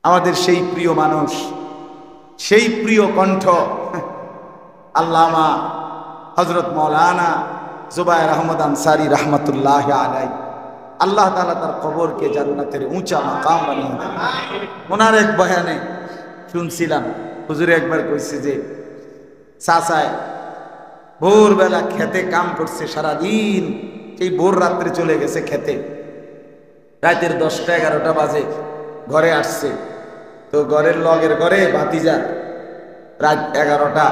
আমাদের সেই প্রিয় মানুষ, সেই প্রিয় কণ্ঠ আল্লামা হযরত মাওলানা জুবায়ের আহমদ আনসারী রাহমাতুল্লাহ আলাইহি। আল্লাহ তাআলা তার কবরকে জান্নাতের উঁচা মাকাম বানিয়ে দেন। ওনার এক বয়ানে শুনছিলাম, হুজুরে একবার কইছে যে চাচায় ভোরবেলা খেতে কাম করছে সারাদিন, সেই ভোর রাত্রে চলে গেছে খেতে, রাতের 10টা-11টা বাজে ঘরে আসছে। তো ঘরের লগের ঘরে ভাতিজা, রাত 11টা,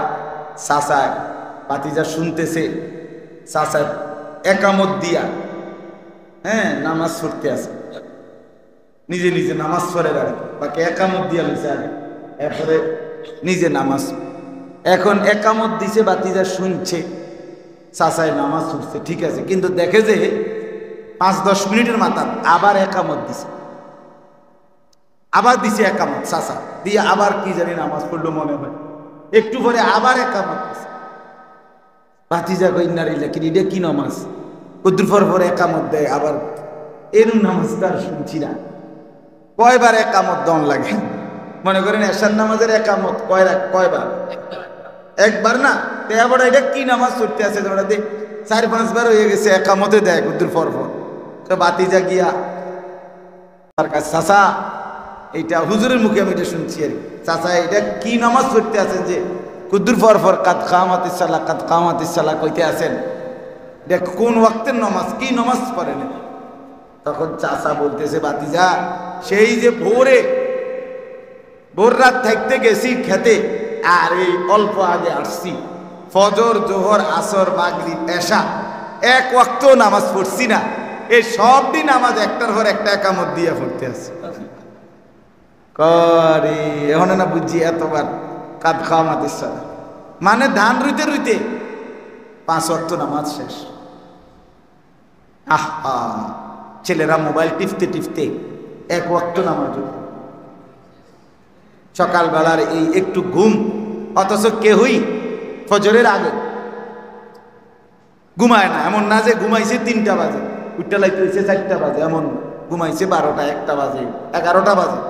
চাচায় ভাতিজা শুনতেছে, চাচা একামত দিয়া নামাজ পড়তে আছে, নিজে নিজে নামাজ পড়ে আর বাকি একামত দিয়া লইছে, এরপরে নিজে নামাজ। এখন একামত দিছে, ভাতিজা শুনছে, চাচায় নামাজ পড়ছে, ঠিক আছে, কিন্তু দেখে যে 5-10 মিনিটের মাথা আবার একামত দিছে, আবার দিছে একামত, চাচা দিয়ে আবার কি জানি নামাজ পড়লো মনে হয়, একটু পরে আবার একামত দিছে। ভাতিজা কই নারিলা কি এটা কি নামাজ, কদ্দুর পর একামত দেয় আবার, এরম নামাজ তার শুনছি না। কয়বার একামত দন লাগে, মনে করেন এশার নামাজের একামত কয়বার, একবার না, আবার এটা কি নামাজ পড়তে আছে, 4-5 বার হয়ে গেছে, একামতে দেয় কদ্দুর পর। তো ভাতিজা গিয়া তার কাছে, চাচা এইটা হুজুরের মুখে আমি এটা শুনছি আর কি, চাচা এটা কি নামাজ পড়তে আছেন যে কুদ্দুর পর কাদ কামাতিস সালাহ কাদ কামাতিস সালাহ কইতে আছেন, দেখ কোন ওয়াক্তের নামাজ, কি নামাজ পড়েন? তখন চাচা বলতেছে, ভাতিজা সেই যে ভোর রাত থাকতে গেছি খেতে, আর এই অল্প আগে আসছি, ফজর জোহর আসর মাগরিব এশা এক ওয়াক্ত নামাজ পড়ছি না, এই সব দিন নামাজ একটার পর একটা একামত দিয়ে পড়তে আছে করে। এখন না বুঝছি এতবার কাদ কামাতিস সালাহ মানে ধান রুইতে রুইতে 5 ওয়াক্ত নামাজ শেষ। আহা, ছেলেরা মোবাইল টিপতে টিপতে 1 ওয়াক্ত নামাজ, সকালবেলার এই একটু ঘুম, অথচ কেউই ফজরের আগে ঘুমায় না। এমন না যে ঘুমাইছে 3টা বাজে, উঠতে লাইতে হয়েছে 4টা বাজে, এমন ঘুমাইছে 12টা 1টা বাজে 11টা বাজে।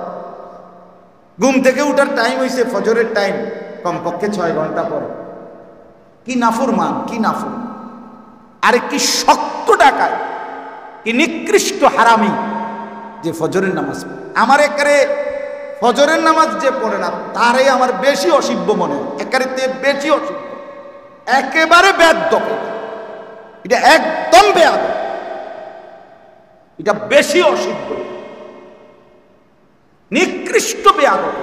ঘুম থেকে উঠার টাইম হয়েছে ফজরের টাইম, কমপক্ষে 6 ঘন্টা পর। কি নাফরমান, কি নাফরমান! আরে কি শক্ত ডাকায়, কি নিকৃষ্ট হারামি যে ফজরের নামাজ। আমার একারে ফজরের নামাজ যে পড়ে না তারে আমার বেশি অসিব্য মনে হয়, একারে বেশি অসিব্য, একেবারে বেয়াদব, এটা একদম বেয়াদব, এটা বেশি অসিব্য, নিকৃষ্ট বেয়াদব,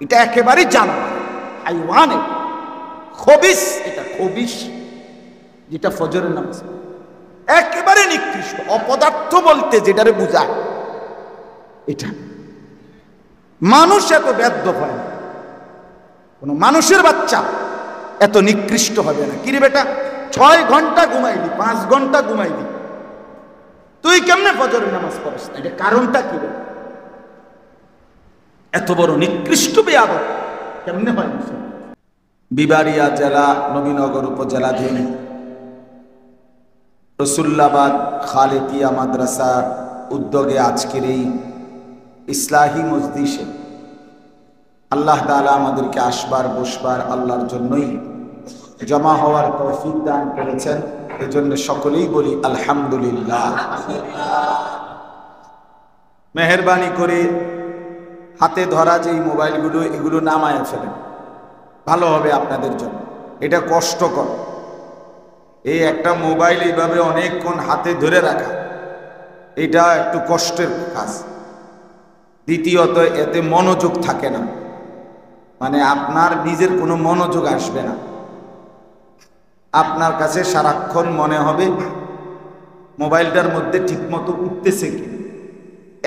এটা একেবারে জানোয়ার, হাইওয়ান, খবিস, এটা খবিস যেটা ফজরের নামাজ, একেবারে নিকৃষ্ট, অপদার্থ বলতে যেটারে বুঝায় এটা। মানুষ এত বেয়াদব হয় না, কোন মানুষের বাচ্চা এত নিকৃষ্ট হবে না। কিরে বেটা, 6 ঘন্টা ঘুমাইলি, 5 ঘন্টা ঘুমাইলি, তুই কেমনে ফজরের নামাজ পড়িস না? এটা কারণটা কি? এত বড় নিকৃষ্ট বেয়াদব কেমনে হয়? বিবাড়িয়া জেলা নবীনগর উপজেলাধীন রসুল্লাবাদ খালেকিয়া মাদ্রাসার উদ্যোগে আজকের এই ইসলাহি মজলিসে আল্লাহ তাআলা আমাদেরকে আসবার বসবার আল্লাহর জন্যই জমা হওয়ার তৌফিক দান করেছেন। এজন্য সকলেই বলি আলহামদুলিল্লাহ। মেহেরবানি করে হাতে ধরা যে মোবাইলগুলো, এগুলো নামায় ফেলেন, ভালো হবে আপনাদের জন্য। এটা কষ্টকর, এই একটা মোবাইল এইভাবে অনেকক্ষণ হাতে ধরে রাখা, এটা একটু কষ্টের কাজ। দ্বিতীয়ত, এতে মনোযোগ থাকে না, মানে আপনার নিজের কোনো মনোযোগ আসবে না। আপনার কাছে সারাক্ষণ মনে হবে মোবাইলটার মধ্যে ঠিকমতো উঠতেছে কি,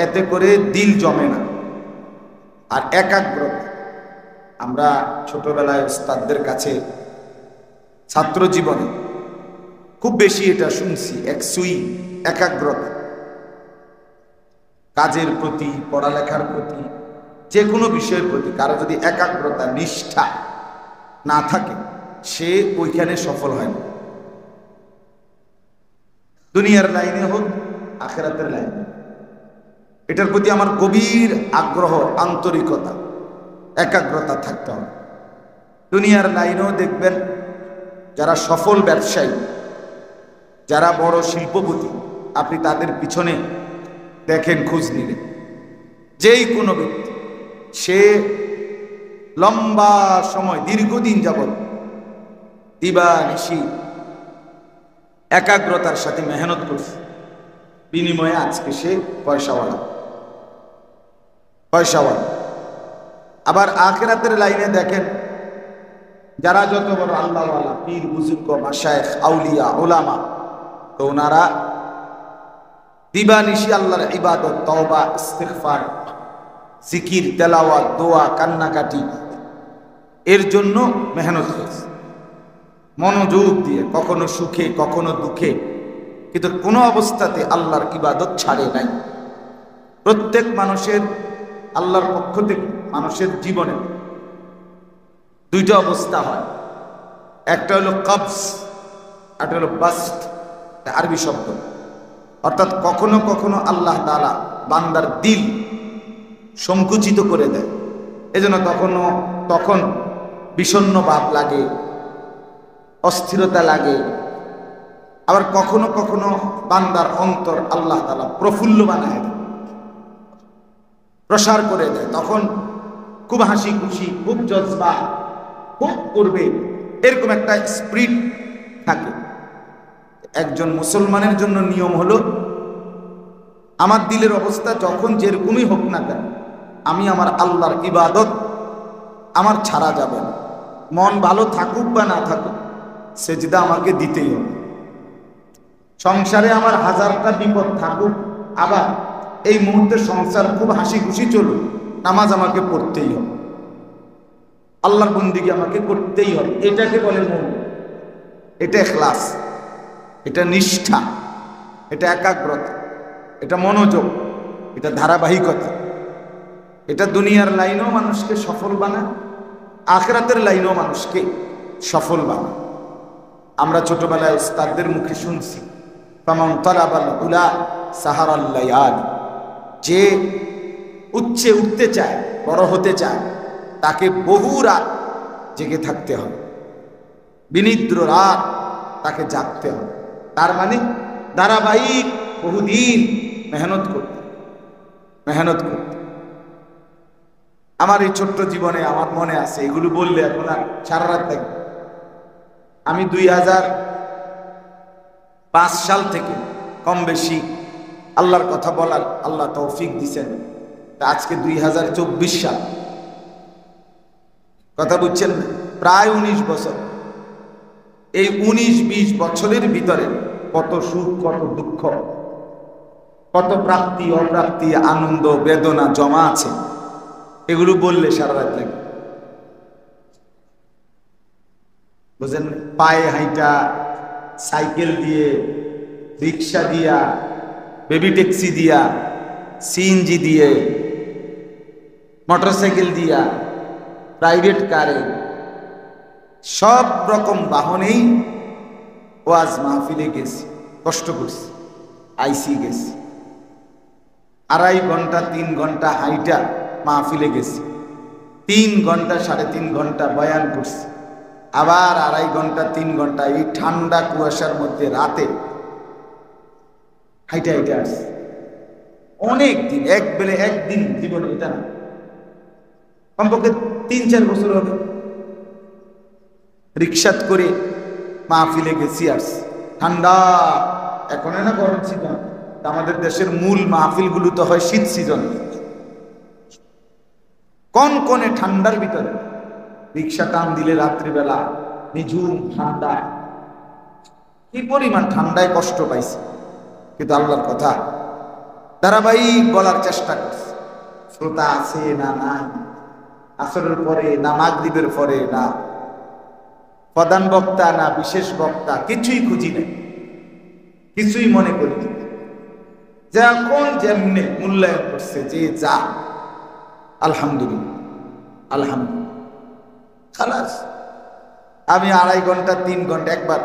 এতে করে দিল জমে না। আর একাগ্রতা, আমরা ছোটবেলায় ওস্তাদদের কাছে ছাত্র জীবনে খুব বেশি এটা শুনছি, একাগ্রতা, কাজের প্রতি, পড়ালেখার প্রতি, যে কোনো বিষয়ের প্রতি কারো যদি একাগ্রতা, নিষ্ঠা না থাকে, সে ওইখানে সফল হয় না। দুনিয়ার লাইনে হোক, আখিরাতের লাইনে। এটার প্রতি আমার গভীর আগ্রহ, আন্তরিকতা, একাগ্রতা থাকতে হবে। দুনিয়ার লাইনেও দেখবেন যারা সফল ব্যবসায়ী, যারা বড় শিল্পপতি, আপনি তাদের পিছনে দেখেন, খোঁজ নিলে যেই কোনো ব্যক্তি সে লম্বা সময় দীর্ঘদিন যাবৎ দিবানিশি একাগ্রতার সাথে মেহনত করছে, বিনিময়ে আজকে সে পয়সাওয়ালা। আবার আখিরাতের লাইনে দেখেন যারা যত বড় আল্লাহওয়ালা, পীর বুজুর্গ, মাশায়েখ, আউলিয়া, ওলামা, তো ওনারা দিবানিশি আল্লাহর ইবাদত, তওবা, ইস্তিগফার, জিকির, তেলাওয়াত, দোয়া, কান্নাকাটি এর জন্য মেহনত করেছে মনোযোগ দিয়ে, কখনো সুখে কখনো দুঃখে, কিন্তু কোনো অবস্থাতে আল্লাহর ইবাদত ছাড়ে নাই। প্রত্যেক মানুষের আল্লাহর পক্ষ থেকে মানুষের জীবনে দুইটা অবস্থা হয়, একটা হলো কবজ, একটা হলো বাস্ট, আরবি শব্দ। অর্থাৎ কখনো কখনো আল্লাহ তাআলা বান্দার দিল সংকুচিত করে দেয়, এজন্য তখন বিষণ্ণ ভাব লাগে, অস্থিরতা লাগে। আবার কখনো কখনো বান্দার অন্তর আল্লাহ তাআলা প্রফুল্ল বানায় দেয়, প্রসার করে দেয়, তখন খুব হাসি খুশি, খুব জজবা, খুব করবে, এরকম একটা স্পিরিট থাকে। একজন মুসলমানের জন্য নিয়ম হলো, আমার দিলের অবস্থা যখন যেরকমই হোক না কেন, আমি আমার আল্লাহর ইবাদত আমার ছাড়া যাবে না। মন ভালো থাকুক বা না থাকুক, সেজদা আমাকে দিতেই হবে। সংসারে আমার হাজারটা বিপদ থাকুক, আবার এই মুহূর্তে সংসার খুব হাসি খুশি চলুক, নামাজ আমাকে পড়তেই হবে, আল্লাহর বন্দেগী আমাকে করতেই হবে। এটাকে বলে মুমিন। এটা ইখলাস, এটা নিষ্ঠা, এটা একাগ্রতা, এটা মনোযোগ, এটা ধারাবাহিকতা। এটা দুনিয়ার লাইনেও মানুষকে সফল বানায়, আখিরাতের লাইনেও মানুষকে সফল বানায়। আমরা ছোটবেলায় উস্তাদদের মুখে শুনছি, ফামান তালাবাল উলা সাহারাল লায়ালি, যে উচ্চে উঠতে চায়, বড় হতে চায়, তাকে বহু রাত জেগে থাকতে হবে, বিনিদ্র রাত তাকে জাগতে হবে। তার মানে ধারাবাহিক বহুদিন মেহনত করতে। আমার এই ছোট্ট জীবনে আমার মনে আছে, এগুলো বললে এখন আর সারা রাত থাকবে। আমি 2005 সাল থেকে কম বেশি আল্লাহর কথা বলার আল্লাহ তৌফিক দিছেন। আজকে 2024 সাল, কথা বুঝছেন না? প্রায় 19 বছর। এই 19-20 বছরের ভিতরে কত সুখ, কত দুঃখ, কত প্রাপ্তি অপ্রাপ্তি, আনন্দ বেদনা জমা আছে, এগুলো বললে সারা রাত লাগে। বুঝেন? পায়ে হাইটা, সাইকেল দিয়ে, রিক্সা দিয়া, বেবি ট্যাক্সি দিয়া, সিএনজি দিয়ে, মোটরসাইকেল দিয়া, প্রাইভেট কারে, সব রকম বাহনেই ওয়াজ মাহফিলে গেছি, কষ্ট করছি, আইসি গেছি, 2.5 ঘন্টা 3 ঘন্টা হাইটা মাহফিলে গেছি, 3 ঘন্টা 3.5 ঘন্টা বয়ান করছি, আবার 2.5 ঘন্টা 3 ঘন্টা এই ঠান্ডা কুয়াশার মধ্যে রাতে হাইটা আসছি। অনেক দিন, একদিন জীবনে এটা না, কমপক্ষে 3-4 বছর হবে রিক্সাত করে মাহফিলে গেছি, আসছি। ঠান্ডা, এখন না গরম সিজন, আমাদের দেশের মূল মাহফিলগুলো তো হয় শীত সিজন। কনকনে ঠান্ডার ভিতরে রিক্সা টান দিলে রাত্রিবেলা নিঝুম ঠান্ডা, কি পরিমাণ ঠান্ডায় কষ্ট পাইছি, কিন্তু আল্লাহর কথা ধারাবাহিক বলার চেষ্টা করছি। শ্রোতা আছে না নাই, আসরের পরে না মাগরিবের পরে, না প্রধান বক্তা না বিশেষ বক্তা, কিছুই খুঁজি নাই, কিছুই মনে করি। যখন যেমনে মূল্যায়ন করছে যে যা, আলহামদুলিল্লাহ খালাস। আমি 2.5 ঘন্টা 3 ঘন্টা, একবার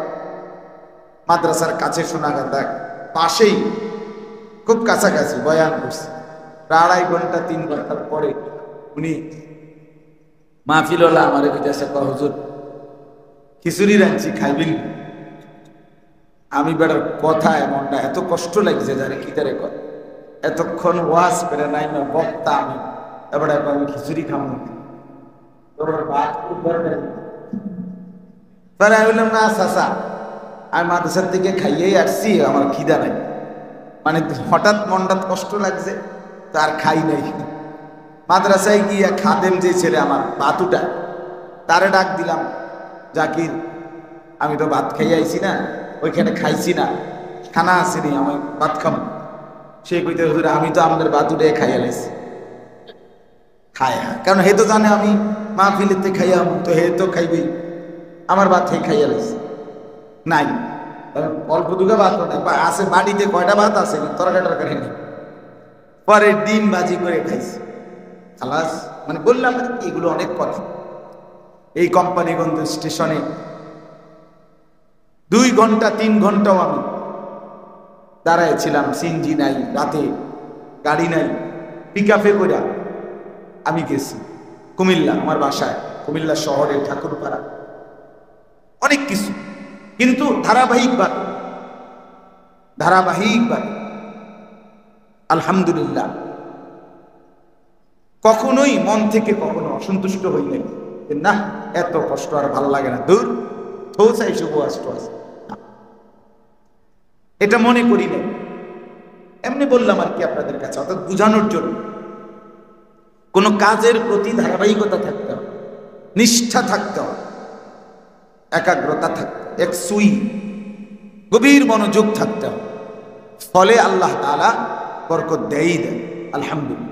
মাদ্রাসার কাছে সোনাগাঁদা পাশেই, খুব কাছাকাছি বয়ান করছি, 2.5 ঘন্টা 3 ঘন্টার পরে উনি মাহফিলওয়ালা আমার কাছে কয়, হুজুর খিচুড়ি রাঁধছি খাইবেন? আমি বেটার কথা এমনটা এত কষ্ট লাগছে যারে কি তারে কয়, এতক্ষণ ওয়াজ করে নাই না বক্তা আমি, এবারে আমি খিচুড়ি খাবো পরে আমি বললাম, না চাচা আমি মাদ্রাসার থেকে খাইয়েই আসছি, আমার খিদা নাই। মানে হঠাৎ মনটা কষ্ট লাগছে তার খাই নাই। মাদ্রাসায় গিয়ে খাদেম যে ছেলে আমার বাতুটা, তারে ডাক দিলাম, জাকির আমি তো ভাত খাইয়ে আইছি না, ওইখানে খাইছি না, খানা আসেনি, আমি ভাত খাবো। সে কইতে, হুজুর আমি তো আমাদের বাতুটা খাইয়া লাইছি। খায়, কারণ হে তো জানে আমি মাহফিলেতে খাইয়া, তো হে তো খাইবেই, আমার ভাত হে খাইয়া লাইছি নাই, অল্প দুগা ভাত আছে বাড়িতে, কয়টা ভাত আছে তরকারি টরকারি নেই। পরে ডিম ভাজি করে খাইছি, খালাস। মানে বললাম এগুলো অনেক কথা। এই কোম্পানিগঞ্জ স্টেশনে 2 ঘন্টা 3 ঘন্টাও আমি দাঁড়ায় ছিলাম, সিএনজি নাই, রাতে গাড়ি নাই, পিকআপে করে আমি গেছি কুমিল্লা, আমার বাসায় কুমিল্লা শহরে ঠাকুরপাড়া, অনেক কিছু। কিন্তু ধারাবাহিকভাবে আলহামদুলিল্লাহ কখনোই মন থেকে কখনো অসন্তুষ্ট হই নাই, না এত কষ্ট আর ভাল লাগে না, দূর থৌসাই শুভ আষ্ট আছে, এটা মনে করি না। এমনি বললাম আর কি আপনাদের কাছে, অর্থাৎ বুঝানোর জন্য। কোন কাজের প্রতি ধারাবাহিকতা থাকতে হবে, নিষ্ঠা থাকতে হবে, একাগ্রতা থাকতে, এক সুই গভীর মনোযোগ থাকতে হবে, ফলে আল্লাহ তাআলা বরকত দেয় দেয়। আলহামদুলিল্লাহ।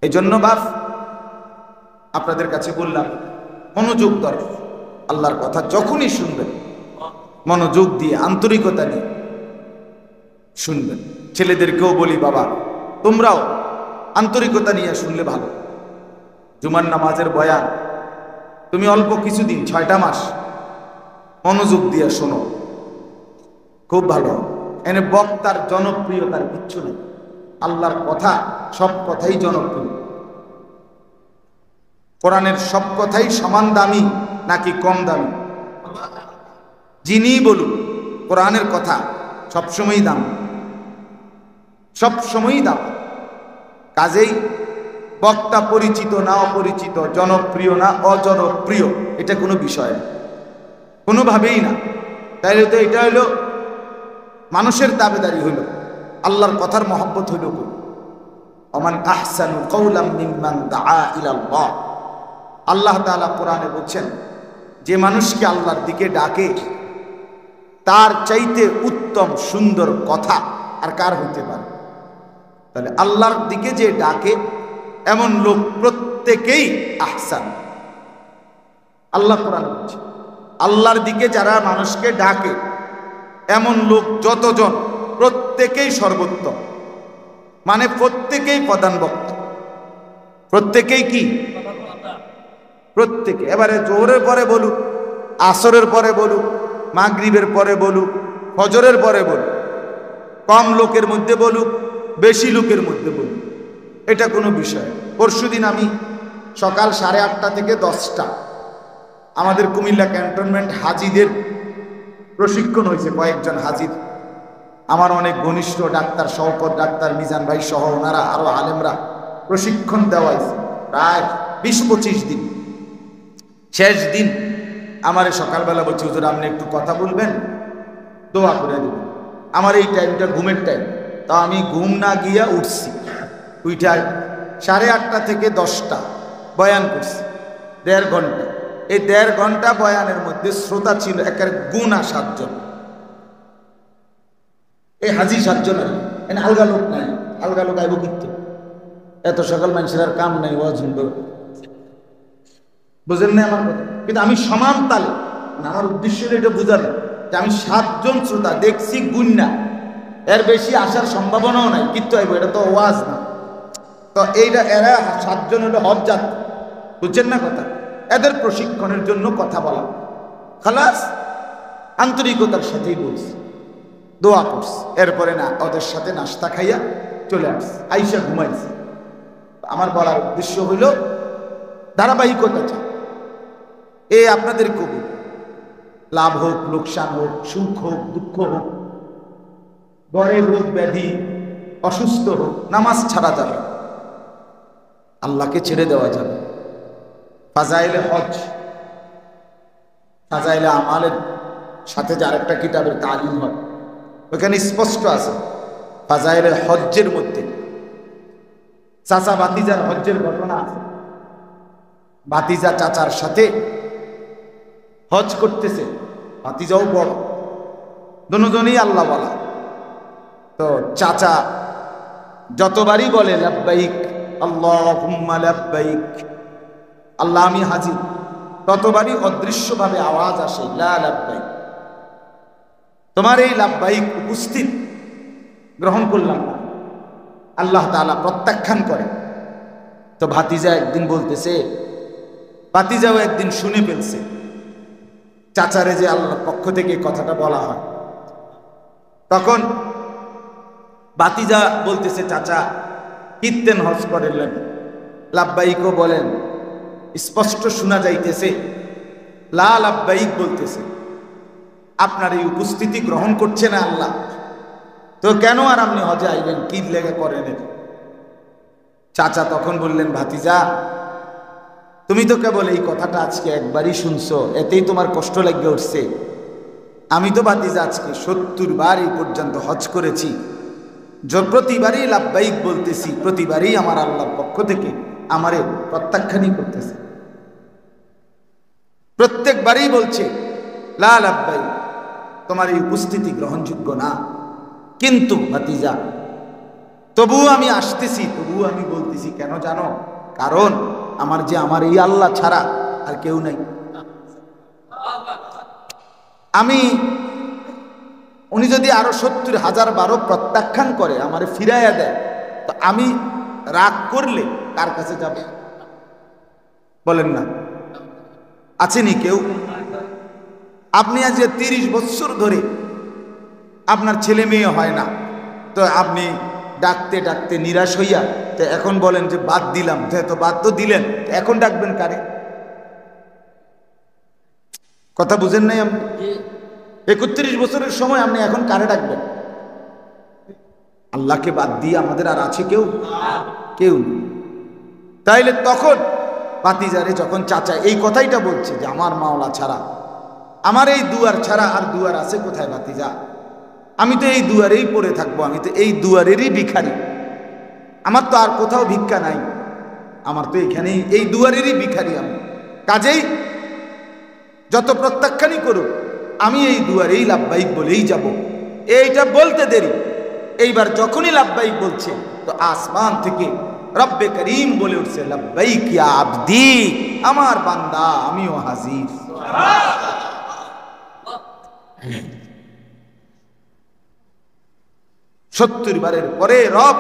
এই জন্য বাপ আপনাদের কাছে বললাম, মনোযোগ দরকার। আল্লাহর কথা যখনই শুনবেন মনোযোগ দিয়ে আন্তরিকতা নিয়ে শুনবেন। ছেলেদেরকেও বলি, বাবা তোমরাও আন্তরিকতা নিয়ে শুনলে ভালো। জুমার নামাজের বয়ান তুমি অল্প কিছুদিন 6টা মাস মনোযোগ দিয়ে শোনো, খুব ভালো। এনে বক্তার জনপ্রিয়তার কিচ্ছু নেই, আল্লাহর কথা সব কথাই জনপ্রিয়। কোরআনের সব কথাই সমান দামি নাকি কম দামি? যিনি বলুন কোরআনের কথা সবসময়ই দাম, সবসময়ই দাম। কাজেই বক্তা পরিচিত না অপরিচিত, জনপ্রিয় না অজনপ্রিয়, এটা কোনো বিষয় না, কোনোভাবেই না। তাইলে তো এটা হইল মানুষের দাবিদারি হইল, আল্লাহর কথার মহব্বত হইল। ওমান আহসানু কাওলাম মিম্মান দাআ ইলাল্লাহ, আল্লাহ তাআলা কোরআনে বলছেন, যে মানুষকে আল্লাহর দিকে ডাকে তার চাইতে উত্তম সুন্দর কথা আর কার হইতে পারে? তাহলে আল্লাহর দিকে যে ডাকে এমন লোক প্রত্যেকেই আহসান। আল্লাহ কোরআন বলছে, আল্লাহর দিকে যারা মানুষকে ডাকে এমন লোক যতজন, প্রত্যেকেই সর্বোত্তম, মানে প্রত্যেকেই প্রধান বক্তা, প্রত্যেকেই কি? প্রত্যেকে। এবারে জোহরের পরে বলুক, আসরের পরে বলুক, মাগরিবের পরে বলুক, ফজরের পরে বলুক, কম লোকের মধ্যে বলুক, বেশি লোকের মধ্যে বলুক, এটা কোনো বিষয়। পরশুদিন আমি সকাল 8:30 থেকে 10টা আমাদের কুমিল্লা ক্যান্টনমেন্ট হাজিদের প্রশিক্ষণ হয়েছে। কয়েকজন হাজির আমার অনেক ঘনিষ্ঠ, ডাক্তার শওকত, ডাক্তার মিজান ভাই সহ ওনারা আরো আলেমরা প্রশিক্ষণ দেওয়া হয়েছে প্রায় 20-25 দিন। শেষ দিন আমার সকালবেলা বলছি, হুজুর আপনি একটু কথা বলবেন, দোয়া করে দেবেন। আমার এই টাইমটা ঘুমের টাইম, তা আমি ঘুম না গিয়া উঠছি, উইটায় 8:30 থেকে 10টা বয়ান করছি, 1.5 ঘন্টা। এই 1.5 ঘন্টা বয়ানের মধ্যে শ্রোতা ছিল একের গুণা 7 জন। এই হাজি 7 জন, এনে আলগা লোক নাই, আলগা লোক আইব কিন্তু এত সকাল মানুষের আর কাম নাই, ওয়াজ শুনবে, বুঝেন না আমার কথা? কিন্তু আমি সমান তালে, আমার উদ্দেশ্য এটা বোঝানো যে আমি 7 জন শ্রোতা দেখছি, গুণ না, এর বেশি আসার সম্ভাবনাও নাই, কিন্তু আইব, এটা তো ওয়াজ না। তো এইটা এরা 7 জন হলো হজ যাত্রী, বুঝছেন না কথা? এদের প্রশিক্ষণের জন্য কথা বলা, খালাস আন্তরিকতার সাথেই বলছি। দোয়া করছে, এরপরে না ওদের সাথে নাস্তা খাইয়া চলে আসছে, আইসা ঘুমাইছে। আমার বলার উদ্দেশ্য হইল ধারাবাহিকতা চাই। আপনাদের কবুল, লাভ হোক লোকসান হোক, সুখ হোক দুঃখ হোক, ঘরে রোগ ব্যাধি, অসুস্থ হোক, নামাজ ছাড়া যাবে, আল্লাহকে ছেড়ে দেওয়া যাবে। ফাজাইলে হজ, ফাজাইলে আমালের সাথে যে আরেকটা কিতাবের তালিম হয়, ওখানে স্পষ্ট আছে ফাজাইলে হজ্জের মধ্যে চাচা ভাতিজার হজ্জের ঘটনা আছে। ভাতিজা চাচার সাথে হজ করতেছে, ভাতিজাও বড়, দুজনেই আল্লাহ বলা। তো চাচা যতবারই বলে লাব্বাইক আল্লাহুম্মা লাব্বাইক, আল্লাহ আমি হাজির, ততবারই অদৃশ্যভাবে আওয়াজ আসে লা লাব্বাইক, তোমার এই লাব্বাইক উপস্থিত গ্রহণ করলাম না। আল্লাহ তাআলা প্রত্যাখ্যান করে। তো ভাতিজা একদিন বলতেছে, ভাতিজাও একদিন শুনে ফেলছে চাচারে যে আল্লাহর পক্ষ থেকে কথাটা বলা হয়। তখন ভাতিজা বলতেছে, চাচা কীর্তেন হজ করেলেন, লাব্বাইকও বলেন, স্পষ্ট শোনা যাইতেছে লা লাব্বাইক বলতেছে, আপনার এই উপস্থিতি গ্রহণ করছে না আল্লাহ, তো কেন আর আপনি হজে আইলেন, কি লেগে করেন? চাচা তখন বললেন, ভাতিজা তুমি তো কেবল এই কথাটা আজকে একবারই শুনছো, এতেই তোমার কষ্ট লাগে উঠছে। আমি তো ভাতিজা আজকে 70 বার এই পর্যন্ত হজ করেছি, প্রতিবারই লাব্বাইক বলতেছি, প্রতিবারই আমার আল্লাহর পক্ষ থেকে আমারে প্রত্যাখ্যানই করতেছে, প্রত্যেকবারই বলছে লা লাব্বাইক, তোমার এই উপস্থিতি গ্রহণযোগ্য না। কিন্তু ভাতিজা তবুও আমি আসতেছি, তবুও আমি বলতেছি, কেন জানো? কারণ আমার এই আল্লাহ ছাড়া আর কেউ নাই। উনি যদি আরো 70,000 বারও প্রত্যাখ্যান করে, আমারে ফিরাইয়া দেয়, তো আমি রাগ করলে কার কাছে যাব? বলেন না, আছেনি কেউ? আপনি আজ 30 বছর ধরে আপনার ছেলে মেয়ে হয় না, তো আপনি ডাকতে ডাকতে নিরাশ হইয়া তো এখন বলেন যে বাদ দিলাম, তো বাদ তো দিলেন, এখন ডাকবেন কারে? কথা বুঝেন নাই আপনি? 31 বছরের সময় আপনি এখন কারে ডাকবেন? আল্লাহকে বাদ দিয়ে আমাদের আর আছে কেউ? কেউ নেই। তাইলে তখন ভাতিজারে যখন চাচা এই কথাইটা বলছে যে আমার মাওলা ছাড়া, আমার এই দুয়ার ছাড়া আর দুয়ার আছে কোথায় ভাতিজা? আমি তো এই দুয়ারেই পড়ে থাকবো, আমি তো এই দুয়ারেরই ভিখারি, আমার তো আর কোথাও ভিক্ষা নাই, আমার তো এখানেই এই দুয়ারেরই ভিখারি আমি। কাজেই যত প্রত্যাখ্যানই করুক, আমি এই দুয়ারেই লাব্বাইক বলেই যাব। এইটা বলতে দেরি, এইবার যখনই লাব্বাইক বলছে তো আসমান থেকে রব্বে করিম বলে উঠছে, লাব্বাইক ইয়া আবদি, আমার বান্দা আমিও হাজির। 70 বারের পরে রব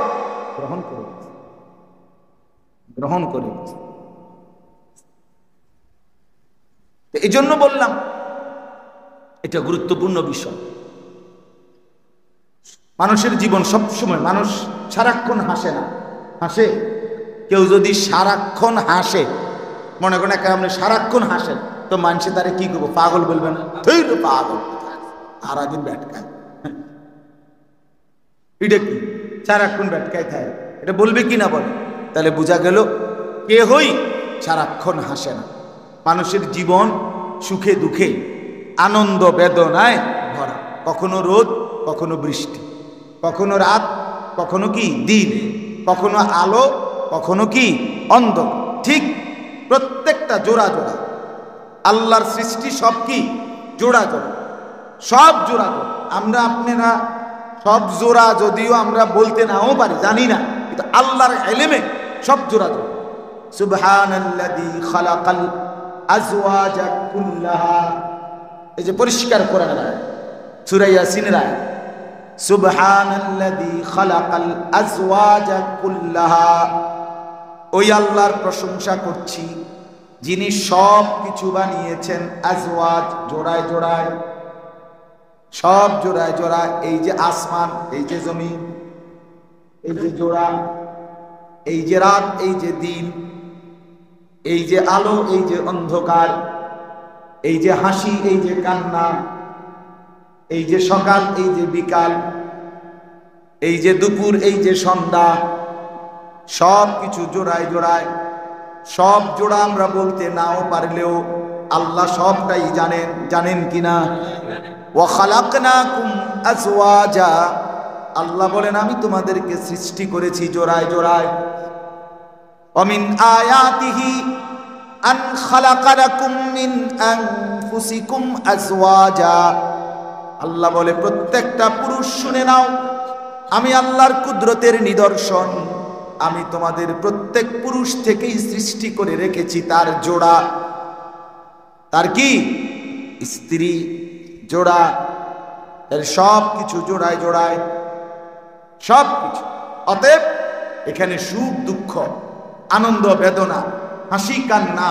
গ্রহণ করে। এই জন্য বললাম এটা গুরুত্বপূর্ণ বিষয়। মানুষের জীবন সবসময়, মানুষ সারাক্ষণ হাসে না। হাসে কেউ যদি সারাক্ষণ হাসে, মনে করেন আপনি সারাক্ষণ হাসেন, তো মানুষে তারে কি করবো? পাগল বলবেন, পাগল আর আদিন ব্যাটকায়, এটা কি সারাক্ষণ ব্যাটকায় থাকে, এটা বলবে কি না বলে? তাহলে বোঝা গেল কেহই সারাক্ষণ হাসে না। মানুষের জীবন সুখে দুঃখে, আনন্দ বেদনায় ভরা, কখনো রোদ, কখনো বৃষ্টি, কখনো রাত, কখনো কি দিন, কখনো আলো, কখনো কি অন্ধকার। ঠিক প্রত্যেকটা জোড়া জোড়া আল্লাহর সৃষ্টি, সব কি জোড়া জোড়া, সব জোড়া জোড়া। আমরা আপনারা সব জোড়া যদিও আমরা বলতে নাও পারি, জানি না, কিন্তু আল্লাহর ইলমে সব জোড়া জোড়া। সুবহানাল্লাযী খালাকাল আজওয়াজা কুল্লাহা, এই যে পরিষ্কার কোরআনের আয়াত, সূরা ইয়াসিনের আয়াত, সুবহানাল্লাযী খালাকাল আজওয়াজা কুল্লাহা, ওই আল্লাহর প্রশংসা করছি যিনি সব কিছু বানিয়েছেন আজওয়াজ, জোড়ায় জোড়ায়, সব জোড়ায় জোড়ায়, এই যে আসমান, এই যে জমিন, এই যে জোড়া, এই যে রাত, এই যে দিন, এই যে আলো, এই যে অন্ধকার, এই যে হাসি, এই যে কান্না, এই যে সকাল, এই যে বিকাল, এই যে দুপুর, এই যে সন্ধ্যা, সব কিছু জোড়ায় জোড়ায়। সব জোড়া আমরা বলতে নাও পারলেও আল্লাহ সবটাই জানেন। জানেন কিনা? ওয়া খালাকনাকুম আজওয়াজা, আল্লাহ বলেন আমি তোমাদেরকে সৃষ্টি করেছি জোড়ায় জোড়ায়। ওয়া মিন আয়াতিহি আন খালাকা লাকুম মিন আনফুসিকুম আজওয়াজা, আল্লাহ বলে প্রত্যেকটা পুরুষ শুনে নাও, আমি আল্লাহর কুদরতের নিদর্শন, আমি তোমাদের প্রত্যেক পুরুষ থেকেই সৃষ্টি করে রেখেছি তার জোড়া। তার কি? স্ত্রী জোড়া। এর সব কিছু জোড়ায় জোড়ায়, সব কিছু। অতএব এখানে সুখ দুঃখ, আনন্দ বেদনা, হাসি কান্না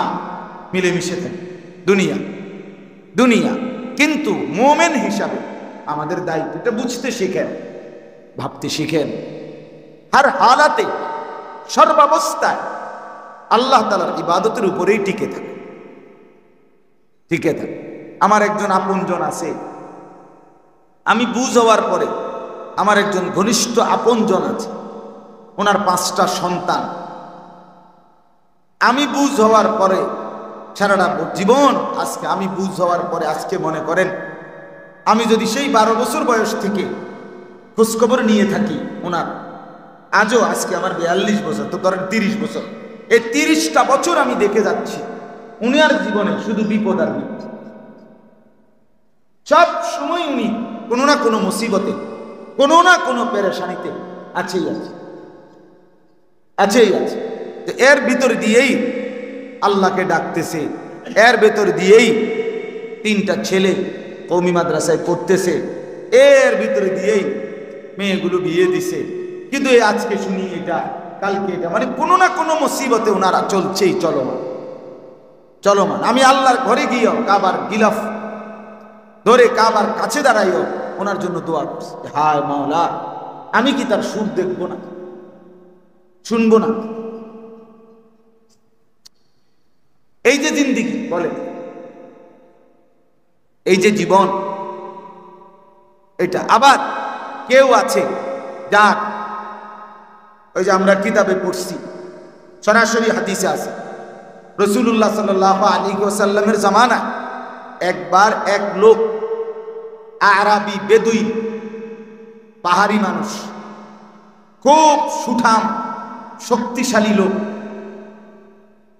মিলেমিশে থাকে দুনিয়া দুনিয়া। কিন্তু মোমেন হিসাবে আমাদের দায়িত্বটা বুঝতে শিখেন, ভাবতে শিখেন। হার হালাতে, সর্বাবস্থায় আল্লাহ তাআলার ইবাদতের উপরেই টিকে থাকে, টিকে থাকে। আমার একজন আপনজন আছে, আমি বুঝ হওয়ার পরে আমার একজন ঘনিষ্ঠ আপনজন আছে, ওনার 5টা সন্তান। আমি বুঝ হওয়ার পরে সারাটা জীবন, আজকে আমি বুঝ হওয়ার পরে আজকে মনে করেন আমি যদি সেই 12 বছর বয়স থেকে খোঁজখবর নিয়ে থাকি ওনার, আজও আজকে আমার 42 বছর, তো ধরেন 30 বছর, এই 30টা বছর আমি দেখে যাচ্ছি উনার জীবনে শুধু বিপদ আর বিপদ। সব সময় উনি কোনো না কোনো মুসিবতে, কোনো না কোনো পেরেশানিতে আছেই আছে, আছেই আছে। তো এর ভিতর দিয়েই আল্লাহকে ডাকতেছে, এর ভেতর দিয়েই 3টা ছেলে কওমি মাদ্রাসায় পড়তেছে, এর ভিতরে দিয়েই মেয়েগুলো বিয়ে দিছে। কিন্তু এই আজকে শুনি এটা, কালকে এটা, মানে কোনো না কোনো মুসিবতে ওনারা চলছেই চলমান চলমান। আমি আল্লাহর ঘরে গিয়েও কাবার গিলাফ ধরে কাবার কাছে দাঁড়াইও ওনার জন্য দোয়া করছি, হায় মাওলা আমি কি তার সুখ দেখবো না, শুনবো না? এই যে জিন্দেগি বলে, এই যে জীবন, এটা আবার কেউ আছে যার, ওই যে আমরা কিতাবে পড়ছি, সরাসরি হাদিসে আছে, রাসূলুল্লাহ সাল্লাল্লাহু আলাইহি ওয়াসাল্লামের জামানায় একবার এক লোক, আরাবি বেদুইন, পাহাড়ি মানুষ, খুব সুঠাম শক্তিশালী লোক,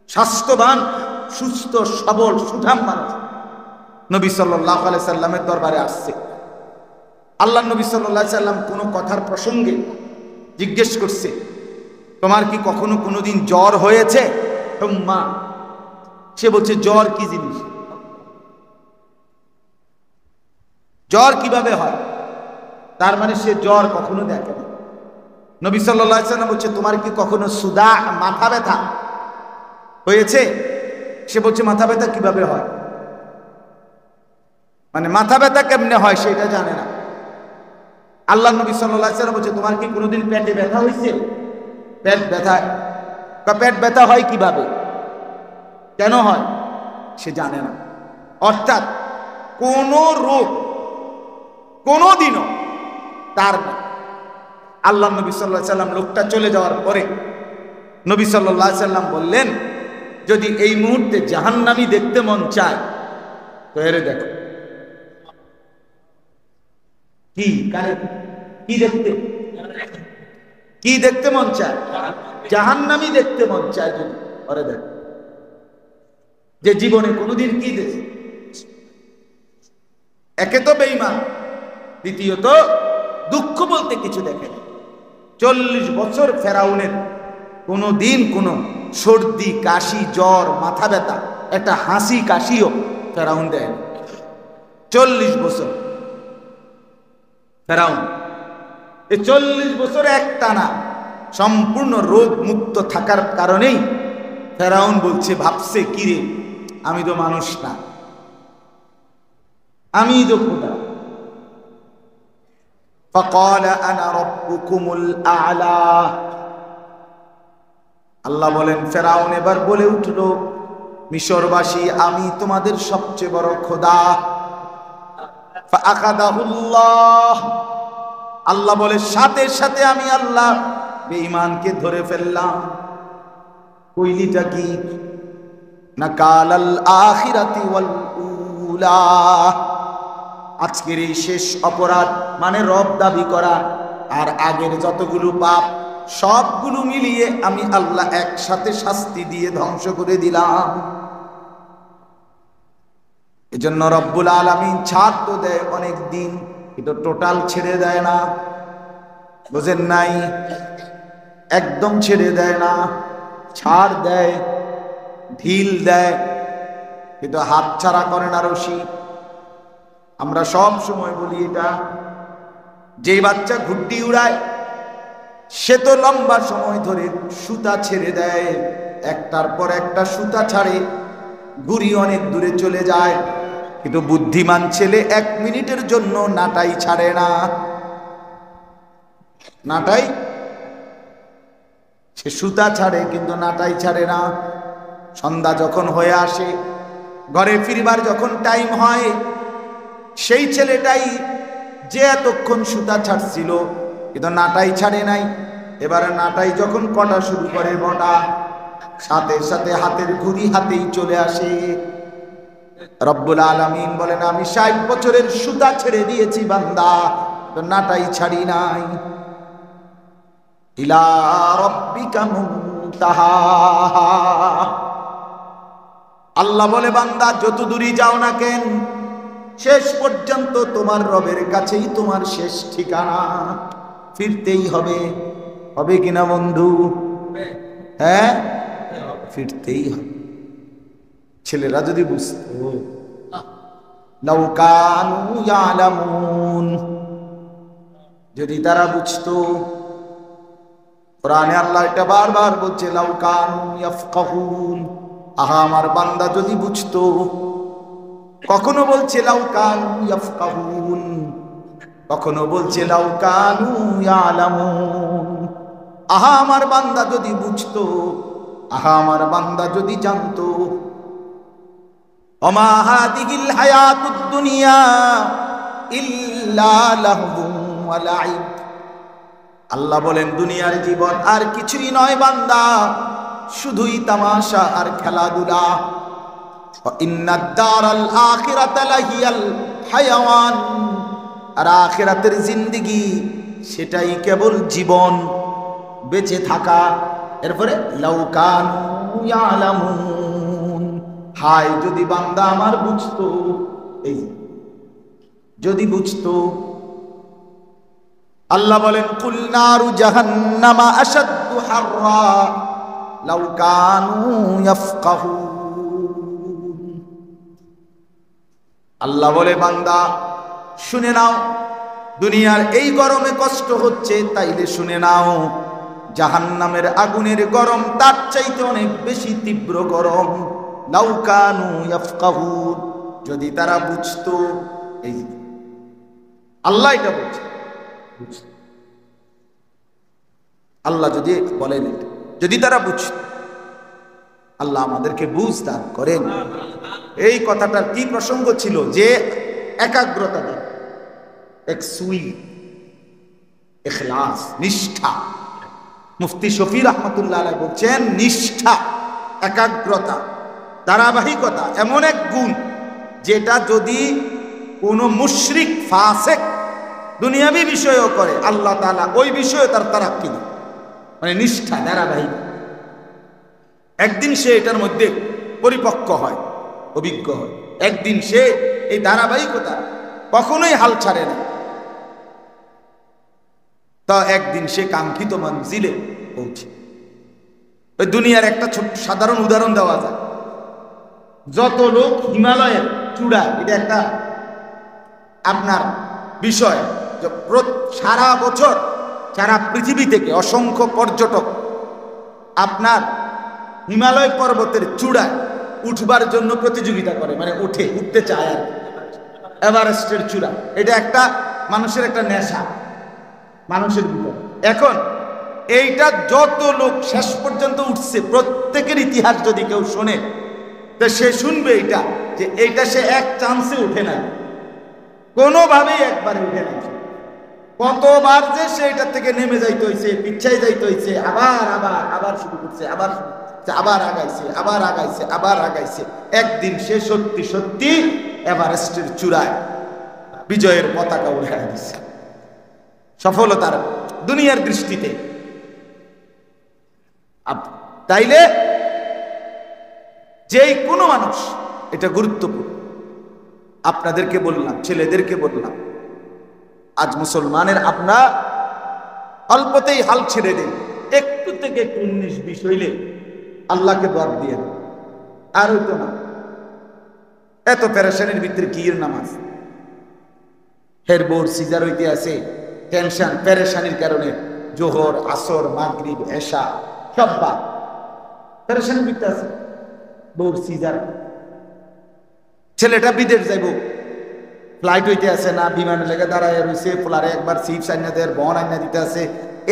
স্বাস্থ্যবান সুস্থ সবল সুঠাম মানুষ, নবী সাল্লাল্লাহু আলাইহি সাল্লামের দরবারে আসছে। আল্লাহ নবী সাল্লাল্লাহু আলাইহি সাল্লাম কোনো কথার প্রসঙ্গে জিজ্ঞেস করছে, তোমার কি কখনো কোনোদিন জ্বর হয়েছে? মা, সে বলছে জ্বর কি জিনিস, জ্বর কিভাবে হয়? তার মানে সে জ্বর কখনো দেখে না। নবী সাল্লাল্লাহু আলাইহি সাল্লাম বলছে তোমার কি কখনো সুদা, মাথা ব্যথা হয়েছে? সে বলছে মাথা ব্যথা কিভাবে হয়, মানে মাথা ব্যথা কেমনে হয় সেটা জানে না। আল্লাহ নবী সাল্লাল্লাহু আলাইহি সাল্লাম বলছে তোমার কি কোনোদিন পেটে ব্যথা হয়েছে? পেট ব্যথা, পেট ব্যথা হয় কিভাবে, কেন হয় সে জানে না। অর্থাৎ কোন রোগ কোনদিনও তার না। আল্লাহ নবী সাল্লাল্লাহু আলাইহি সাল্লাম লোকটা চলে যাওয়ার পরে নবী সাল্লাল্লাহু আলাইহি সাল্লাম বললেন, যদি এই মুহূর্তে জাহান্নামী দেখতে মন চায় তো এরে দেখো। কি কারে কি দেখতে, কি দেখতে মন চায়? জাহান্নামী দেখতে মন চায় যদি, ওরে দেখো। যে জীবনে কোনোদিন কি দেখে, একে তো বেঈমান, দ্বিতীয়ত দুঃখ বলতে কিছু দেখে না। 40 বছর ফেরাউনের কোনোদিন কোনো সর্দি কাশি জ্বর মাথা ব্যথা একটা হাসি কাশিও ফেরাউন দেয়। 40 বছর ফেরাউন, এই 40 বছর একটানা সম্পূর্ণ রোগ মুক্ত থাকার কারণেই ফেরাউন বলছে, ভাবছে কিরে আমি তো মানুষ না, আমি তো খোদা, فقال انا ربكم الاعلى। আল্লাহ বলেন ফেরাউন এবার বলে উঠল, মিশরবাসী আমি তোমাদের সবচেয়ে বড় খোদা। ফাআখাযাহুল্লাহ, আল্লাহ বলে সাথে সাথে আমি আল্লাহ বেঈমানকে ধরে ফেললাম। কইলিটা কি? নাকালাল আখিরাতি ওয়াল উলা, আজকের এই শেষ অপরাধ মানে রব দাবি করা আর আগের যতগুলো পাপ সবগুলো মিলিয়ে আমি আল্লাহ একসাথে শাস্তি দিয়ে ধ্বংস করে দিলাম। এজন্য রব্বুল আলামিন ছাড় তো দেয় অনেক দিন, কিন্তু টোটাল ছেড়ে দেয় না। বুঝেন নাই? একদম ছেড়ে দেয় না, ছাড় দেয়, ঢিল দেয়, কিন্তু হাত ছাড়া করে না রশি। আমরা সব সময় বলি এটা, যে বাচ্চা ঘুড্ডি উড়ায় সে তো লম্বা সময় ধরে সুতা ছেড়ে দেয়, একটার পর একটা সুতা ছাড়ে, ঘুড়ি অনেক দূরে চলে যায়। কিন্তু বুদ্ধিমান ছেলে 1 মিনিটের জন্য নাটাই ছাড়ে না। নাটাই, সে সুতা ছাড়ে কিন্তু নাটাই ছাড়ে না। সন্ধ্যা যখন হয়ে আসে, ঘরে ফিরবার যখন টাইম হয়, সেই ছেলেটাই যে এতক্ষণ সুতা ছাড়ছিল কিন্তু নাটাই ছাড়ে নাই, এবারে নাটাই যখন কটা শুরু করে বটা, সাথে সাথে হাতের ঘুড়ি হাতেই চলে আসে। রব্বুল আলামিন বলেন আমি 60 বছরের সুতা ছেড়ে দিয়েছি বান্দা, তো নাটাই ছাড়ি নাই। ইলা রাব্বিকা মুনতাহা, আল্লাহ বলে বান্দা যত দূরই যাও না কেন, শেষ পর্যন্ত তোমার রবের কাছেই তোমার শেষ ঠিকানা। ফিরতেই হবে, হবে কিনা বন্ধু? হ্যাঁ, ফিরতেই হবে। ছেলেরা যদি বুঝতো, লাউ কানু ইয়ালামুন, যদি তারা বুঝতো। কোরআনে আল্লাহ এটা বারবার বলছে, লাউ কানু ইয়াফকাহুন, আহা আমার বান্দা যদি বুঝতো। কখনো বলছে লাউ কানু ইয়াফকাহুন, কখনো বলছে লাউ কানু ইয়ালামুন। আহা আমার বান্দা যদি বুঝতো, আহা আমার বান্দা যদি জানতো। ওমা হাদিহিল হায়াতুদ দুনিয়া ইল্লা লাহবুন ওয়া লাইব, আল্লাহ বলেন দুনিয়ার জীবন আর কিছুই নয় বান্দা, শুধুই তামাশা আর খেলাধুলা। ইন্নাদ দারাল আখিরাতা লাহিয়াল হায়াওয়ান, আর আখিরাতের জিন্দেগি সেটাই কেবল জীবন, বেঁচে থাকা। এরপরে লাউ কানু ইয়ালামুন, হায় যদি বান্দা আমার বুঝতো, এই যদি বুঝতো। আল্লাহ বলেন কুল নারু জাহান্নামা আশাদ্দু হাররা লাউ কানু ইয়াফকাহুন। আল্লাহ বলে বান্দা শুনে নাও, দুনিয়ার এই গরমে কষ্ট হচ্ছে, তাইলে শুনে নাও জাহান্নামের আগুনের গরম তার চাইতে অনেক বেশি তীব্র গরম। লাউ কানু ইয়াফকাহুন, যদি তারা বুঝতো। এই আল্লাহ এটা বলছে, আল্লাহ যদি বলেন যদি তারা বুঝতো। আল্লাহ আমাদেরকে বুঝ দান করেন। এই কথাটার কি প্রসঙ্গ ছিল? যে একাগ্রতা দেন, একসুই, ইখলাস, নিষ্ঠা। মুফতি শফি রহমতুল্লাহ আলাইহি বলছেন নিষ্ঠা, একাগ্রতা, ধারাবাহিকতা এমন এক গুণ যেটা যদি কোনো মুশরিক ফাসিক দুনিয়াবী বিষয়ও করে, আল্লাহ তাআলা ওই বিষয়ে তার তারাক্কি দেন। মানে নিষ্ঠা, ধারাবাহিক। একদিন সে এটার মধ্যে পরিপক্ক হয়, অভিজ্ঞ হয়, একদিন সে এই ধারাবাহিকতা কখনোই হাল ছাড়ে না। তা একদিন সে কাঙ্ক্ষিত মঞ্জিলে পৌঁছে। ওই দুনিয়ার একটা ছোট সাধারণ উদাহরণ দেওয়া যায়। যত লোক হিমালয়ের চূড়া, এটা একটা আপনার বিষয়, সারা বছর সারা পৃথিবী থেকে অসংখ্য পর্যটক আপনার হিমালয় পর্বতের চূড়ায় উঠবার জন্য প্রতিযোগিতা করে, মানে উঠতে চায়। আর এভারেস্টের চূড়া এটা একটা মানুষের একটা নেশা, মানুষের ভিতর। এখন এইটা যত লোক শেষ পর্যন্ত উঠছে, প্রত্যেকের ইতিহাস যদি কেউ শোনে, তো সে শুনবে এইটা, যে এইটা সে এক চান্সে উঠে নাই, কোনোভাবেই একবারে উঠে নাই। কতবার যে সে এটার থেকে নেমে যাইতে হয়েছে, পিছাই যাইতে হয়েছে, আবার আবার আবার শুরু করছে, আবার আবার আগাইছে, আবার আগাইছে, আবার আগাইছে। একদিন সে সত্যি সত্যি এভারেস্টের চূড়ায় বিজয়ের পতাকা উঠায় দিছে, সফলতার দুনিয়ার দৃষ্টিতে। তাইলে যেই কোনো মানুষ, এটা গুরুত্বপূর্ণ, আপনাদেরকে বললাম, ছেলেদেরকে বললাম, আজ মুসলমানের আপনা অল্পতেই হাল ছেড়ে দেন, একটু থেকে একটু 19-20 হইলে আল্লাহকে দোয়া দিয়ে, আর হইতো না। এত পেরেশানির ভিতরে কি নামাজ, হেরবোর সিজার হইতে আছে, টেনশন পেরেশানির কারণে জোহর, আসর, মাগরিব, এশা সব বাদ, পেরেশানির ভিতরে আছে, বোর সিজার। ছেলেটা বিদেশ যাইব, ফ্লাইট হইতে আছে না, বিমানে লেগে দাঁড়ায় রয়েছে, ফ্লারে একবার সিপস আইনা দেয়, বন আইনা দিতে আছে,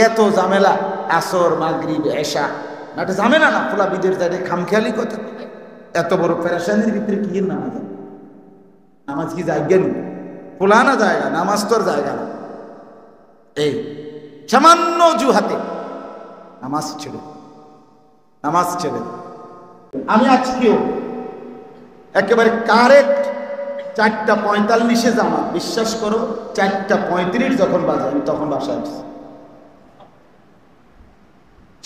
এত ঝামেলা। আসর, মাগরিব, এশা, না এটা ঝামেলা না, ফোলা বিদেশ যায়, খামখেয়ালি কথা। এত বড় পেরেশানির ভিতরে কি নামাজ? নামাজ কি জায়গা নেই? ফোলা না জায়গা, নামাজ তোর জায়গা না। এই সামান্য অজুহাতে নামাজ ছেড়ে, নামাজ ছেড়ে। আমি আজকেও একেবারে কারেক্ট 4:45 জামা, বিশ্বাস করো 4:35 যখন বাজে আমি তখন বাসায় আসছি।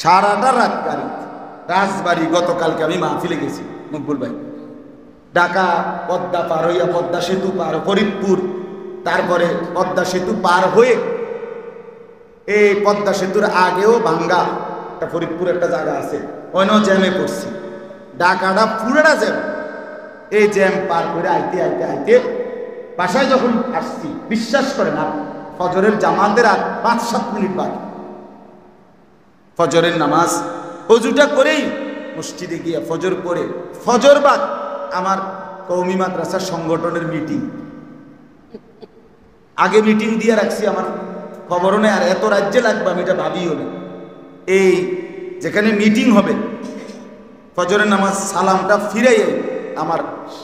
সারাটা রাত গাড়ি, রাজবাড়ি। গতকালকে আমি মাহফিলে গেছি, মকবুল ভাই, ঢাকা পদ্মা পার হইয়া, পদ্মা সেতু পার, ফরিদপুর, তারপরে পদ্মা সেতু পার হয়ে, এই পদ্মা সেতুর আগেও ভাঙ্গা একটা ফরিদপুর একটা জায়গা আছে, ওইও জ্যামে পড়ছি, ঢাকাটা পুরোটা জ্যাম। এই জ্যাম পার করে আইতে আইতে আইতে বাসায় যখন আসছি, বিশ্বাস করে না, ফজরের জামাতের আর 5-7 মিনিট বাকি। ফজরের নামাজ অজুটা করেই মসজিদে গিয়ে ফজর পড়ে, ফজর বাদ আমার কওমি মাদ্রাসার সংগঠনের মিটিং, আগে মিটিং দিয়ে রাখছি, আমার খবরও নেই, আর এত রাজ্যে লাগবে আমি এটা ভাবিও না। এই যেখানে মিটিং হবে, ফজরের নামাজ সালামটা ফিরাই আমার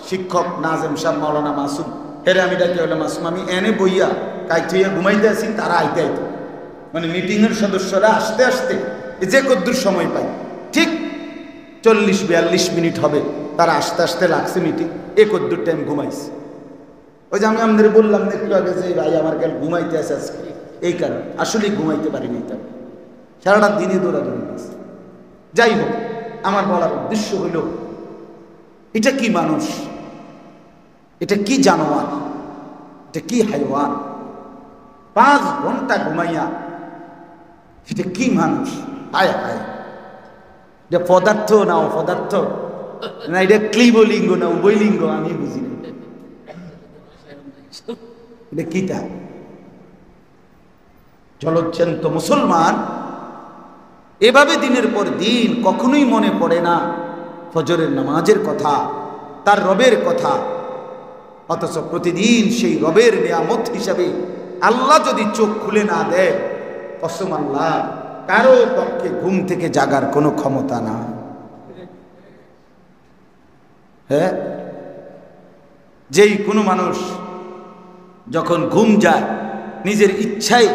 শিক্ষক নাজেম সাহেব, মাওলানা মাসুম, হেরে আমি ডাকি হলে মাসুম, আমি এনে বইয়া কাইথইয়া ঘুমাইতে আসি, তারা আইতে আইতো, মানে মিটিংয়ের সদস্যরা আসতে আসতে যে কদ্দুর সময় পাই, ঠিক 40-42 মিনিট হবে, তারা আসতে আসতে লাগছে মিটিং, এ কদ্দুর টাইম ঘুমাইছে। ওই যে আমি আমাদের বললাম একটু আগে যে ভাই আমার কাল ঘুমাইতে আসে আজকে, এই কারণ আসলে ঘুমাইতে পারিনি, তার সারাটা দিনে দৌড়াদৌড়ি গেছে। যাই হোক, আমার বলার উদ্দেশ্য হইল, এটা কি মানুষ, এটা কি জানোয়ার, এটা কি হাইওয়ান? 5 ঘন্টা ঘুমাইয়া এটা কি মানুষ? হায় হায়, এটা পদার্থ না অপদার্থ, না এটা ক্লিবলিঙ্গ না উভয়লিঙ্গ, আমি বুঝি না এটা কিটা। জলজ্জান্ত মুসলমান এভাবে দিনের পর দিন কখনোই মনে পড়ে না ফজরের নামাজের কথা, তার রবের কথা, অথচ প্রতিদিন সেই রবের নিয়ামত হিসাবে আল্লাহ যদি চোখ খুলে না দেয়, কসম আল্লাহ, কারো পক্ষে ঘুম থেকে জাগার কোনো ক্ষমতা না। হ্যাঁ, যেই কোনো মানুষ যখন ঘুম যায়, নিজের ইচ্ছায়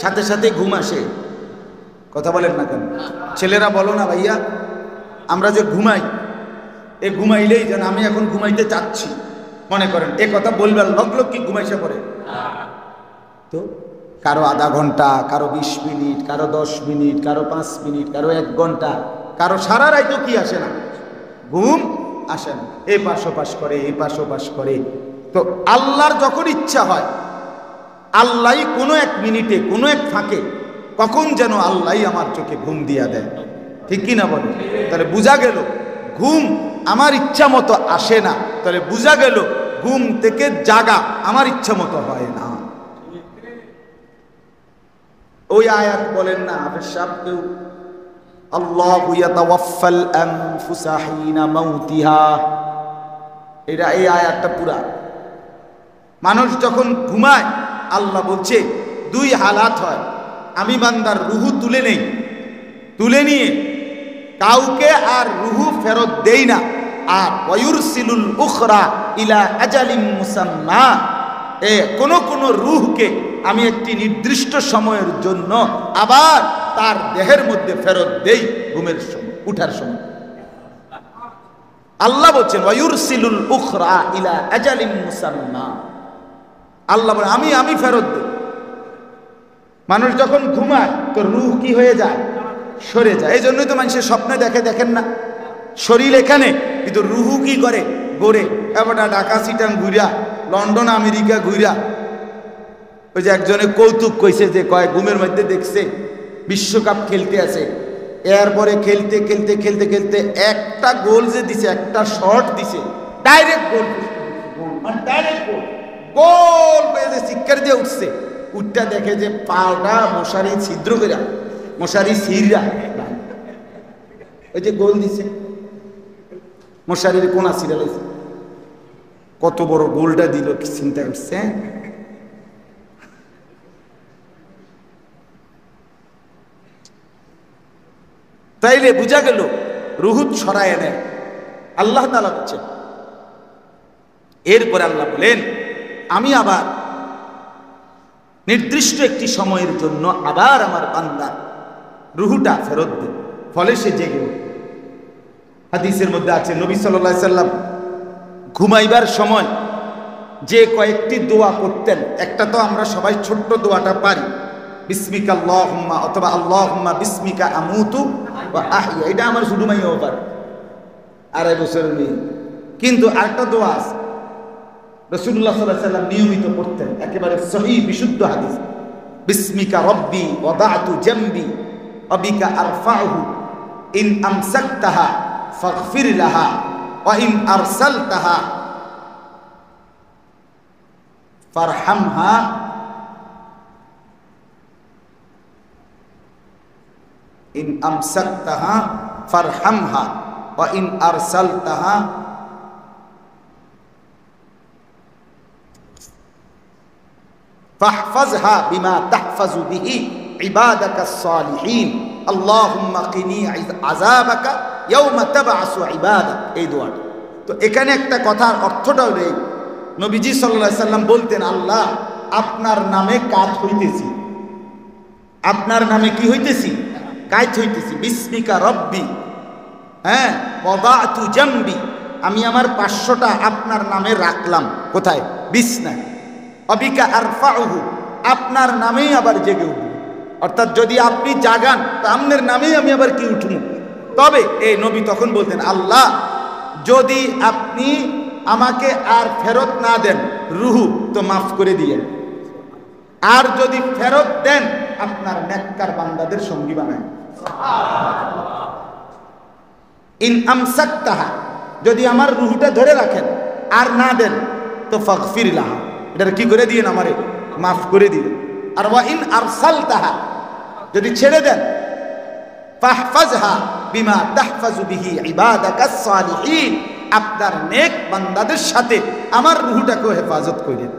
সাথে সাথে ঘুম আসে, কথা বলেন না কেন? ছেলেরা বলো না ভাইয়া, আমরা যে ঘুমাই, এ ঘুমাইলেই যেন আমি এখন ঘুমাইতে চাচ্ছি মনে করেন, এ কথা বলবেন, লোক লোক কি ঘুমাইসে পড়ে? তো কারো আধা ঘন্টা, কারো 20 মিনিট, কারো 10 মিনিট, কারো 5 মিনিট, কারো 1 ঘন্টা, কারো সারা রাত কি আসে না, ঘুম আসে না, এই পাশ ওপাশ করে, এই পাশ ওপাশ করে। তো আল্লাহর যখন ইচ্ছা হয়, আল্লাহ কোনো 1 মিনিটে, কোনো 1 ফাঁকে, কখন যেন আল্লাহ আমার চোখে ঘুম দিয়া দেয়, ঠিক কি না বলে? তাহলে বোঝা গেল ঘুম আমার ইচ্ছা মতো আসে না, তাহলে বোঝা গেল ঘুম থেকে জাগা আমার ইচ্ছা মতো হয় না। ওই আয়াত বলেন না হাফেজ সাহেব কেউ, আল্লাহু ইয়াতাওয়াফাল আনফুসা হিনা মাউতিহা, এটা এই আয়াতটা পুরা। মানুষ যখন ঘুমায়, আল্লাহ বলছে 2 হালাত হয়, আমি বান্দার রুহু তুলে নেই, তুলে নিয়ে কাউকে আর রুহু ফেরত দেই না। আর ওয়ুরসিলুল উখরা ইলা আজালিম মুসাম্মা, কোন রূহকে আমি একটি নির্দিষ্ট সময়ের জন্য আবার তার দেহের মধ্যে ফেরত দেই ঘুমের সময়, উঠার সময়। আল্লাহ বলছেন ওয়ুরসিলুল উখরা ইলা আজালিম মুসাম্মা, আল্লাহ বলে আমি ফেরত দেই। মানুষ যখন ঘুমায় তো রূহ কি হয়ে যায়? সরে যায়। এই জন্যই তো মানুষের স্বপ্নে দেখেন না, শরীর এখানে কিন্তু রুহু কি করে? গড়ে। এবার ঢাকা সিটাং ঘুরা, লন্ডন আমেরিকা ঘুরা, ওই যে একজনে কৌতুক কইছে যে কয় ঘুমের মধ্যে দেখছে বিশ্বকাপ খেলতে আছে, এরপরে খেলতে খেলতে খেলতে খেলতে একটা গোল যে দিছে, একটা শট দিছে, ডাইরেক্ট গোল, ডাইরেক্ট গোল, গোল পেয়ে চিৎকার দিয়ে উঠছে। উঠটা দেখে যে পাটা মশারি ছিদ্র করে, মশারি ছিঁড়া, ওই যে গোল দিছে মশারির কোনা ছিঁড়া লাগছে। কত বড় গোলটা দিল কি চিন্তা করছে? তাইলে বুঝা গেল রুহুত সরায় নেয় আল্লাহ তাআলা বলছেন। এরপরে আল্লাহ বলেন আমি আবার নির্দিষ্ট একটি সময়ের জন্য আবার আমার বান্দার রুহুটা ফেরত দেব, ফলে সে জেগে ওঠে। হাদিসের মধ্যে আছে নবী সাল্লাল্লাহু আলাইহি সাল্লাম ঘুমাইবার সময় যে কয়েকটি দোয়া করতেন, একটা তো আমরা সবাই ছোট্ট দোয়াটা পারি, বিসমিকা আল্লাহুম্মা, অথবা আল্লাহুম্মা বিসমিকা আমুতু ওয়া আহইয়া, এটা আমার শুধু মাইও পারে, 2.5 বছরের মেয়ে। কিন্তু আরেকটা দোয়া আছে রাসূলুল্লাহ সাল্লাল্লাহু আলাইহি সাল্লাম নিয়মিত পড়তেন, একেবারে সহিহ বিশুদ্ধ হাদিস, বিসমিকা রব্বি ওয়াদাতু জামবি ওয়া বিকা আরফাউহু ইন আমসাকতাহা ফাগফির লাহা ওয়া ইন আরসালতাহা ফারহামহা ইন আমসাকতাহা ফারহামহা ওয়া ইন আরসালতাহা ফাহফাজহা বিমা তাহফাজু বিহি ইবাদাকাস সালিহিন আল্লাহুম্মা কিনি আযাবাকা ইয়াওমা তাবআসু ইবাদাক। এই দোয়াটা তো এখানে একটা কথার অর্থটা হলো এই, নবীজি সাল্লাল্লাহু আলাইহি সাল্লাম বলতেন আল্লাহ আপনার নামে কাজ হইতেছি, আপনার নামে কি হইতেছি? কাজ হইতেছি। বিসমিকা রব্বি, হ্যাঁ, ওয়াদাতু জামবি, আমি আমার 500টা আপনার নামে রাখলাম, কোথায়? বিছনায়। অবিকা আরফাউহু, আপনার নামেই আবার জেগে উঠব, অর্থাৎ যদি আপনি জাগান তো আপনার নামেই আমি আবার কি উঠব। তবে এই নবী তখন বলতেন আল্লাহ যদি আপনি আমাকে আর ফেরত না দেন রুহু তো মাফ করে দিয়েন, আর যদি ফেরত দেন আপনার নেককার বান্দাদের সঙ্গী বানায়। ইন আমসাকতাহা, যদি আমার রুহুটা ধরে রাখেন আর না দেন তো ফাগফির লাহা, এটা কি করে দিয়েন? আমারে মাফ করে দিন। আর ওয়া ইন আরসালতাহা, যদি ছেড়ে দেন ফাহফাজহা বিমা তাহফাজু বিহি ইবাদাকাস সালিহিন, আপনার নেক বান্দাদের সাথে আমার রুহুটাকে হেফাজত করেন।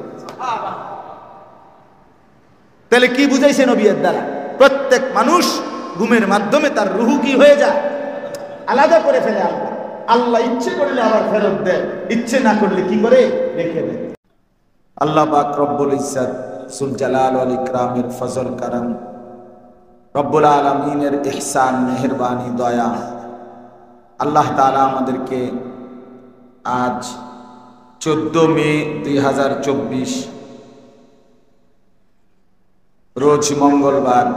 তাহলে কি বুঝাইছে নবীর দ্বারা? প্রত্যেক মানুষ ঘুমের মাধ্যমে তার রুহু কি হয়ে যায়? আলাদা করে ফেলে। আল্লাহ আল্লাহ ইচ্ছে করলে আবার ফেরত দেয়, ইচ্ছে না করলে কি করে? রেখে দেয়। আল্লাহ পাক রব্বুল ইজ্জত সুল জালাল ওয়াল ইকরামের ফজল করম, রব্বুল আলামিনের ইহসান, মেহেরবানি, দয়া, আল্লাহ তাআলা আমাদেরকে আজ 14 মে 2024 রোজ মঙ্গলবার